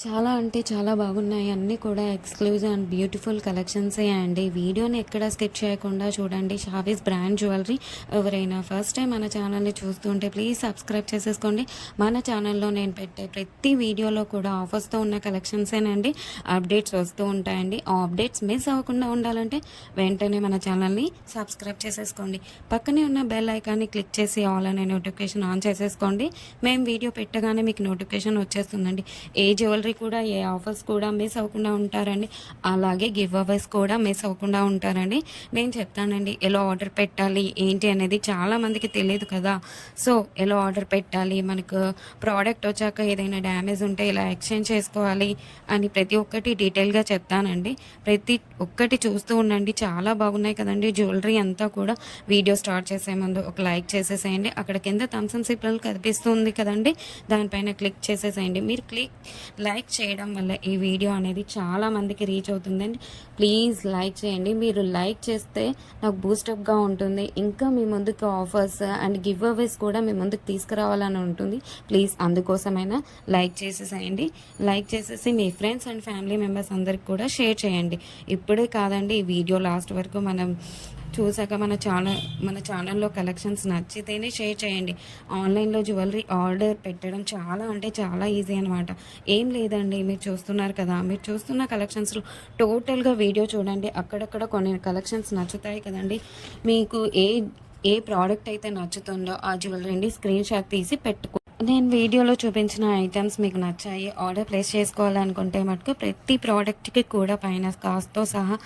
చాలా అంటే చాలా బాగున్నాయి. అన్నీ కూడా ఎక్స్‌క్లూజివ్ అండ్ బ్యూటిఫుల్ కలెక్షన్సే అండి. వీడియోని ఎక్కడ స్కిప్ చేయకుండా చూడండి. Shavis brand jewellery. ఎవరైనా ఫస్ట్ టైం మన ఛానల్‌ని చూస్తుంటే ప్లీజ్ సబ్స్క్రైబ్ చేసేసుకోండి. మన ఛానల్‌లో నేను పెట్టే ప్రతి వీడియోలో కూడా ఆఫర్స్‌తో ఉన్న కలెక్షన్సేనండి అప్డేట్స్ వస్తూ ఉంటాయండి. ఆ అప్డేట్స్ మిస్ అవ్వకుండా ఉండాలంటే వెంటనే మన ఛానల్‌ని సబ్స్క్రైబ్ చేసేసుకోండి. పక్కనే ఉన్న బెల్ ఐకాన్ని క్లిక్ చేసి ఆల్ అనే నోటిఫికేషన్ ఆన్ చేసేసుకోండి. మేము వీడియో పెట్టగానే మీకు నోటిఫికేషన్ వచ్చేస్తుందండి. ఏ జ్యువెలరీ కూడా ఏ ఆఫర్స్ కూడా మిస్ అవ్వకుండా ఉంటారండి. అలాగే గివ్ అవేస్ కూడా మిస్ అవ్వకుండా ఉంటారండి. నేను చెప్తానండి ఎలా ఆర్డర్ పెట్టాలి ఏంటి అనేది చాలామందికి తెలియదు కదా. సో ఎలా ఆర్డర్ పెట్టాలి, మనకు ప్రోడక్ట్ వచ్చాక ఏదైనా డ్యామేజ్ ఉంటే ఎలా ఎక్స్చేంజ్ చేసుకోవాలి అని ప్రతి ఒక్కటి డీటెయిల్గా చెప్తానండి. ప్రతి ఒక్కటి చూస్తూ ఉండండి. చాలా బాగున్నాయి కదండి జ్యువెలరీ అంతా కూడా. వీడియో స్టార్ట్ చేసే ముందు ఒక లైక్ చేసేసేయండి. అక్కడ కింద థమ్స్ అప్ సింబల్ కనిపిస్తుంది కదండి, దానిపైన క్లిక్ చేసేసేయండి. మీరు లైక్ చేయడం వల్ల ఈ వీడియో అనేది చాలా మందికి రీచ్ అవుతుందండి. ప్లీజ్ లైక్ చేయండి. మీరు లైక్ చేస్తే నాకు బూస్టప్గా ఉంటుంది. ఇంకా మీ ముందుకు ఆఫర్స్ అండ్ గివ్ అవేస్ కూడా మీ ముందుకు తీసుకురావాలని ఉంటుంది. ప్లీజ్ అందుకోసమైనా లైక్ చేసేసేయండి. లైక్ చేసేసి మీ ఫ్రెండ్స్ అండ్ ఫ్యామిలీ మెంబర్స్ అందరికి కూడా షేర్ చేయండి. ఇప్పుడే కాదండి, ఈ వీడియో లాస్ట్ వరకు మనం చూసాక మన ఛానల్లో కలెక్షన్స్ నచ్చితేనే షేర్ చేయండి. ఆన్లైన్లో జ్యువెలరీ ఆర్డర్ పెట్టడం చాలా అంటే చాలా ఈజీ అనమాట. ఏం లేదండి, మీరు చూస్తున్నారు కదా, మీరు చూస్తున్న కలెక్షన్స్లో టోటల్గా వీడియో చూడండి. అక్కడక్కడ కొన్ని కలెక్షన్స్ నచ్చుతాయి కదండి. మీకు ఏ ప్రోడక్ట్ అయితే నచ్చుతుందో ఆ జ్యువెలరీని స్క్రీన్ షాట్ తీసి పెట్టుకో. నేను వీడియోలో చూపించిన ఐటమ్స్ మీకు నచ్చాయి, ఆర్డర్ ప్లేస్ చేసుకోవాలనుకుంటే మటుకు ప్రతి ప్రోడక్ట్కి కూడా పైన కాస్ట్తో సహా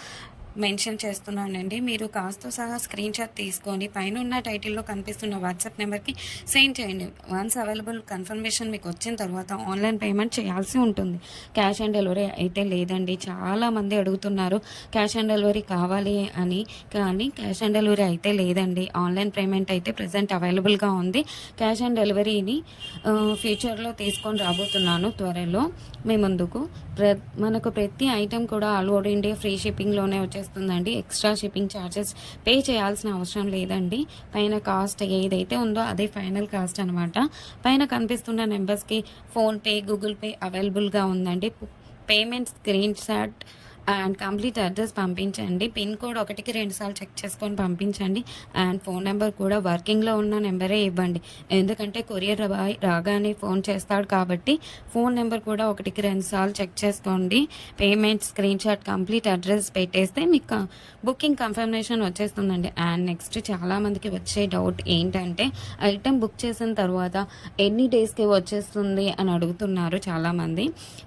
మెన్షన్ చేస్తున్నానండి. మీరు కాస్ట్తో సహా స్క్రీన్ షాట్ తీసుకొని పైన ఉన్న టైటిల్లో కనిపిస్తున్న వాట్సాప్ నెంబర్కి సెండ్ చేయండి. వన్స్ అవైలబుల్ కన్ఫర్మేషన్ మీకు వచ్చిన తర్వాత ఆన్లైన్ పేమెంట్ చేయాల్సి ఉంటుంది. క్యాష్ ఆన్ డెలివరీ అయితే లేదండి. చాలామంది అడుగుతున్నారు క్యాష్ ఆన్ డెలివరీ కావాలి అని, కానీ క్యాష్ ఆన్ డెలివరీ అయితే లేదండి. ఆన్లైన్ పేమెంట్ అయితే ప్రజెంట్ అవైలబుల్గా ఉంది. క్యాష్ ఆన్ డెలివరీని ఫ్యూచర్లో తీసుకొని రాబోతున్నాను త్వరలో మీ ముందుకు. మనకు ప్రతి ఐటెం కూడా ఆల్ ఓవర్ ఇండియా ఫ్రీ షిప్పింగ్లోనే వచ్చేస్తుందండి. ఎక్స్ట్రా షిప్పింగ్ ఛార్జెస్ పే చేయాల్సిన అవసరం లేదండి. పైన కాస్ట్ ఏదైతే ఉందో అదే ఫైనల్ కాస్ట్ అనమాట. పైన కనిపిస్తున్న నెంబర్స్కి ఫోన్పే, గూగుల్ పే అవైలబుల్గా ఉందండి. Payment screen shot and complete address పంపించండి. పిన్ కోడ్ 1కి 2 సార్లు చెక్ చేసుకొని పంపించండి. అండ్ ఫోన్ నెంబర్ కూడా వర్కింగ్లో ఉన్న నెంబరే ఇవ్వండి. ఎందుకంటే కొరియర్ బాయ్ రాగానే ఫోన్ చేస్తాడు కాబట్టి ఫోన్ నెంబర్ కూడా 1కి 2 సార్లు చెక్ చేసుకోండి. Payment screen shot complete address పెట్టేస్తే మీకు బుకింగ్ కన్ఫర్మేషన్ వచ్చేస్తుందండి. అండ్ నెక్స్ట్ చాలామందికి వచ్చే డౌట్ ఏంటంటే ఐటెం బుక్ చేసిన తర్వాత ఎన్ని డేస్కి వచ్చేస్తుంది అని అడుగుతున్నారు చాలామంది.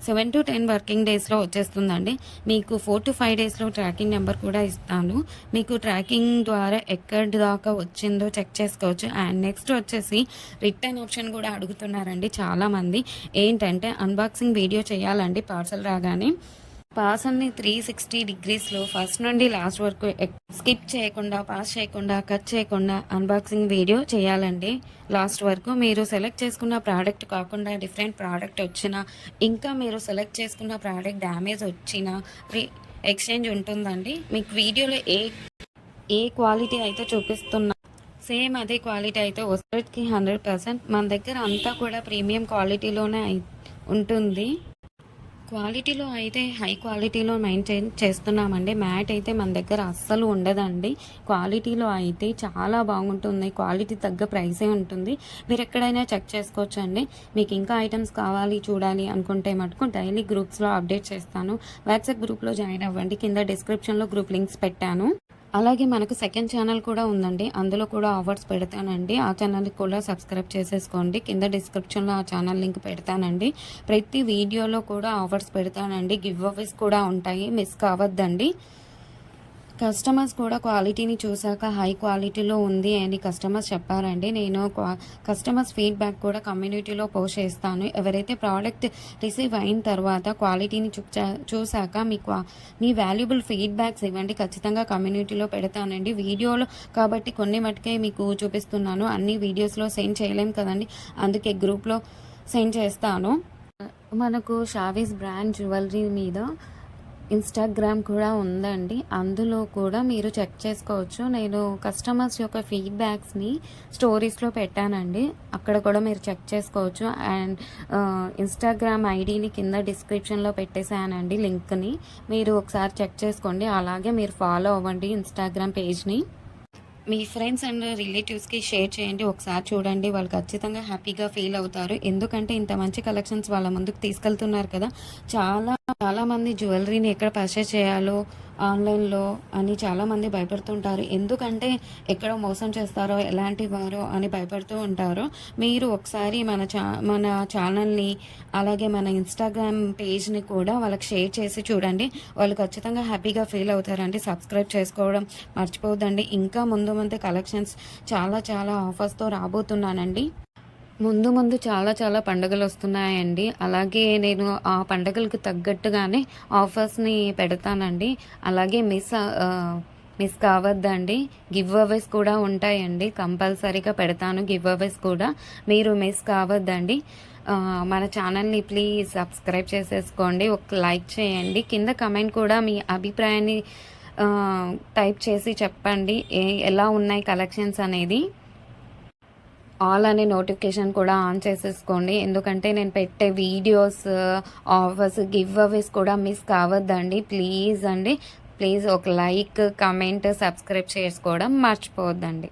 7 to 10 వర్కింగ్ డేస్లో వచ్చేస్తుందండి. మీకు 4 to 5 డేస్లో ట్రాకింగ్ నెంబర్ కూడా ఇస్తాను. మీకు ట్రాకింగ్ ద్వారా ఎక్కడి దాకా వచ్చిందో చెక్ చేసుకోవచ్చు. అండ్ నెక్స్ట్ వచ్చేసి రిటర్న్ ఆప్షన్ కూడా అడుగుతున్నారండి చాలామంది. ఏంటంటే అన్బాక్సింగ్ వీడియో చేయాలండి పార్సల్ రాగానే. పార్సల్ని 360 డిగ్రీస్లో ఫస్ట్ నుండి లాస్ట్ వరకు స్కిప్ చేయకుండా, పాస్ చేయకుండా, కట్ చేయకుండా అన్బాక్సింగ్ వీడియో చేయాలండి లాస్ట్ వరకు. మీరు సెలెక్ట్ చేసుకున్న ప్రోడక్ట్ కాకుండా డిఫరెంట్ ప్రోడక్ట్ వచ్చినా, ఇంకా మీరు సెలెక్ట్ చేసుకున్న ప్రోడక్ట్ డ్యామేజ్ వచ్చినా ఎక్స్చేంజ్ ఉంటుందండి. మీకు వీడియోలో ఏ క్వాలిటీ అయితే చూపిస్తున్నా సేమ్ అదే క్వాలిటీ అయితే వస్తుంది 100%. మన దగ్గర అంతా కూడా ప్రీమియం క్వాలిటీలోనే ఉంటుంది. క్వాలిటీలో అయితే హై క్వాలిటీలో మెయింటైన్ చేస్తున్నామండి. మ్యాట్ అయితే మన దగ్గర అస్సలు ఉండదండి. క్వాలిటీలో అయితే చాలా బాగుంటుంది. క్వాలిటీ తగ్గ ప్రైసే ఉంటుంది. మీరు ఎక్కడైనా చెక్ చేసుకోవచ్చు అండి. మీకు ఇంకా ఐటమ్స్ కావాలి చూడాలి అనుకుంటే మటుకు డైలీ గ్రూప్స్లో అప్డేట్ చేస్తాను. వాట్సాప్ గ్రూప్లో జాయిన్ అవ్వండి. కింద డిస్క్రిప్షన్లో గ్రూప్ లింక్స్ పెట్టాను. అలాగే మనకు సెకండ్ ఛానల్ కూడా ఉందండి. అందులో కూడా ఆఫర్స్ పెడతానండి. ఆ ఛానల్కి కూడా సబ్స్క్రైబ్ చేసేసుకోండి. కింద డిస్క్రిప్షన్లో ఆ ఛానల్ లింక్ పెడతానండి. ప్రతి వీడియోలో కూడా ఆఫర్స్ పెడతానండి. గివ్ అవేస్ కూడా ఉంటాయి, మిస్ కావద్దండి. కస్టమర్స్ కూడా క్వాలిటీని చూసాక హై క్వాలిటీలో ఉంది అని కస్టమర్స్ చెప్పారండి. నేను కస్టమర్స్ ఫీడ్బ్యాక్ కూడా కమ్యూనిటీలో పోస్ట్ చేస్తాను. ఎవరైతే ప్రోడక్ట్ రిసీవ్ అయిన తర్వాత క్వాలిటీని చూసాక మీ వాల్యుబుల్ ఫీడ్బ్యాక్స్ ఇవ్వండి. ఖచ్చితంగా కమ్యూనిటీలో పెడతానండి. వీడియోలో కాబట్టి కొన్ని మటుకే మీకు చూపిస్తున్నాను. అన్ని వీడియోస్లో సెండ్ చేయలేం కదండి, అందుకే గ్రూప్లో సెండ్ చేస్తాను. మనకు షావీస్ బ్రాండ్ జ్యువెలరీ మీద ఇన్‌స్టాగ్రామ్ కూడా ఉందండి. అందులో కూడా మీరు చెక్ చేసుకోవచ్చు. నేను కస్టమర్స్ యొక్క ఫీడ్‌బ్యాక్స్‌ని స్టోరీస్‌లో పెట్టానండి. అక్కడ కూడా మీరు చెక్ చేసుకోవచ్చు. అండ్ ఇన్‌స్టాగ్రామ్ ఐడీని కింద డిస్క్రిప్షన్‌లో పెట్టేసానండి లింక్‌ని. మీరు ఒకసారి చెక్ చేసుకోండి. అలాగే మీరు ఫాలో అవ్వండి ఇన్‌స్టాగ్రామ్ పేజ్‌ని. మీ ఫ్రెండ్స్ అండ్ రిలేటివ్స్‌కి షేర్ చేయండి. ఒకసారి చూడండి. వాళ్ళు ఖచ్చితంగా హ్యాపీగా ఫీల్ అవుతారు. ఎందుకంటే ఇంత మంచి కలెక్షన్స్ వాళ్ళ ముందుకు తీసుకెళ్తున్నారు కదా! చాలామంది జ్యువెలరీని ఎక్కడ పర్చేస్ చేయాలో ఆన్‌లైన్‌లో అని చాలామంది భయపడుతుంటారు. ఎందుకంటే ఎక్కడ మోసం చేస్తారో, ఎలాంటి వారో అని భయపడుతూ ఉంటారు. మీరు ఒకసారి మన ఛానల్‌ని అలాగే మన ఇన్‌స్టాగ్రామ్ పేజ్‌ని కూడా వాళ్ళకి షేర్ చేసి చూడండి. వాళ్ళు ఖచ్చితంగా హ్యాపీగా ఫీల్ అవుతారండి. సబ్స్క్రైబ్ చేసుకోవడం మర్చిపోవద్దండి. ఇంకా ముందు ముందు కలెక్షన్స్ చాలా ఆఫర్స్‌తో రాబోతున్నానండి. ముందు చాలా పండుగలొస్తున్నాయండి. అలాగే నేను ఆ పండగలకు తగ్గట్టుగానే ఆఫర్స్‌ని పెడతానండి. అలాగే మిస్ కావద్దండి. గివ్ అవేస్ కూడా ఉంటాయండి. కంపల్సరీగా పెడతాను గివ్ అవేస్ కూడా. మీరు మిస్ కావద్దండి. మన ఛానల్‌ని ప్లీజ్ సబ్స్క్రైబ్ చేసేసుకోండి. ఒక లైక్ చేయండి. కింద కమెంట్ కూడా మీ అభిప్రాయాన్ని టైప్ చేసి చెప్పండి. ఎలా ఉన్నాయి కలెక్షన్స్ అనేది. ఆల్ అనే నోటిఫికేషన్ కూడా ఆన్ చేసేసుకోండి. ఎందుకంటే నేను పెట్టే వీడియోస్, ఆఫర్స్, గివ్ అవేస్ కూడా మిస్ కావద్దండి. ప్లీజ్ అండి. ప్లీజ్ ఒక లైక్, కమెంట్, సబ్స్క్రైబ్ చేసుకోవడం మర్చిపోవద్దండి.